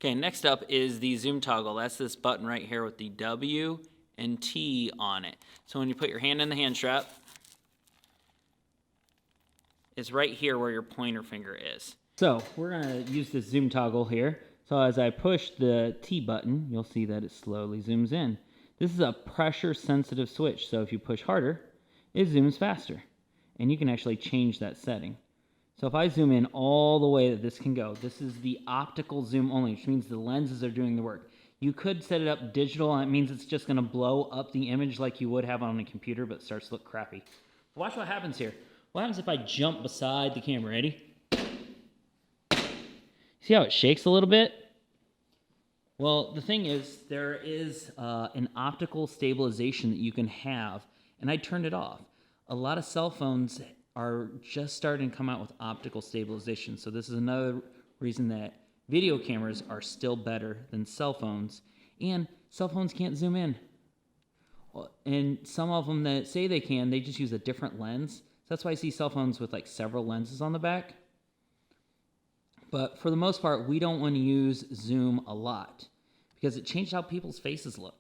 Okay, next up is the zoom toggle. That's this button right here with the W and T on it. So when you put your hand in the hand strap, it's right here where your pointer finger is. So we're going to use this zoom toggle here. So as I push the T button, you'll see that it slowly zooms in. This is a pressure sensitive switch, so if you push harder, it zooms faster. And you can actually change that setting. So if I zoom in all the way that this can go, this is the optical zoom only, which means the lenses are doing the work. You could set it up digital, and it means it's just going to blow up the image like you would have on a computer, but it starts to look crappy. Watch what happens here. What happens if I jump beside the camera? Ready? See how it shakes a little bit? Well, the thing is, there is an optical stabilization that you can have, and I turned it off. A lot of cell phones are just starting to come out with optical stabilization, so this is another reason that video cameras are still better than cell phones, and cell phones can't zoom in. And some of them that say they can, they just use a different lens. So that's why I see cell phones with like several lenses on the back. But for the most part, we don't want to use zoom a lot because it changed how people's faces look.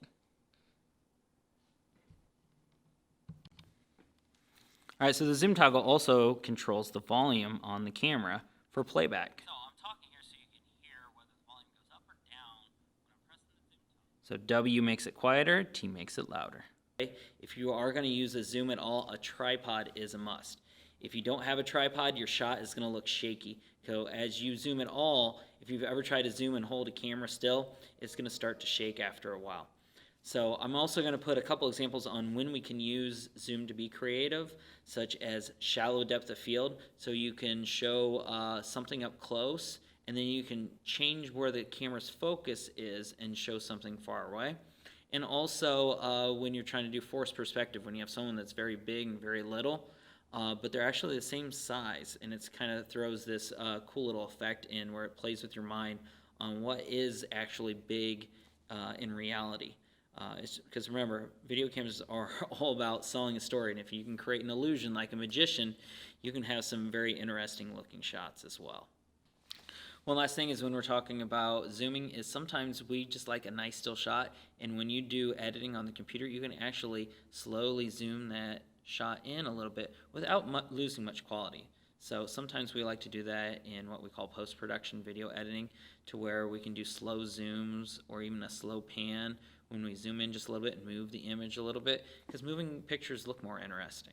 All right, so the zoom toggle also controls the volume on the camera for playback. So I'm talking here so you can hear whether the volume goes up or down when I'm pressing the zoom toggle. So W makes it quieter, T makes it louder. If you are going to use a zoom at all, a tripod is a must. If you don't have a tripod, your shot is going to look shaky. So as you zoom at all, if you've ever tried to zoom and hold a camera still, it's going to start to shake after a while. So I'm also going to put a couple examples on when we can use zoom to be creative, such as shallow depth of field. So you can show something up close, and then you can change where the camera's focus is and show something far away. And also when you're trying to do forced perspective, when you have someone that's very big and very little, but they're actually the same size, and it's kind of throws this cool little effect in where it plays with your mind on what is actually big in reality. Because remember, video cameras are all about selling a story, and if you can create an illusion like a magician, you can have some very interesting looking shots as well. One last thing is when we're talking about zooming is sometimes we just like a nice still shot, and when you do editing on the computer, you can actually slowly zoom that shot in a little bit without losing much quality. So sometimes we like to do that in what we call post-production video editing, to where we can do slow zooms or even a slow pan when we zoom in just a little bit and move the image a little bit, because moving pictures look more interesting.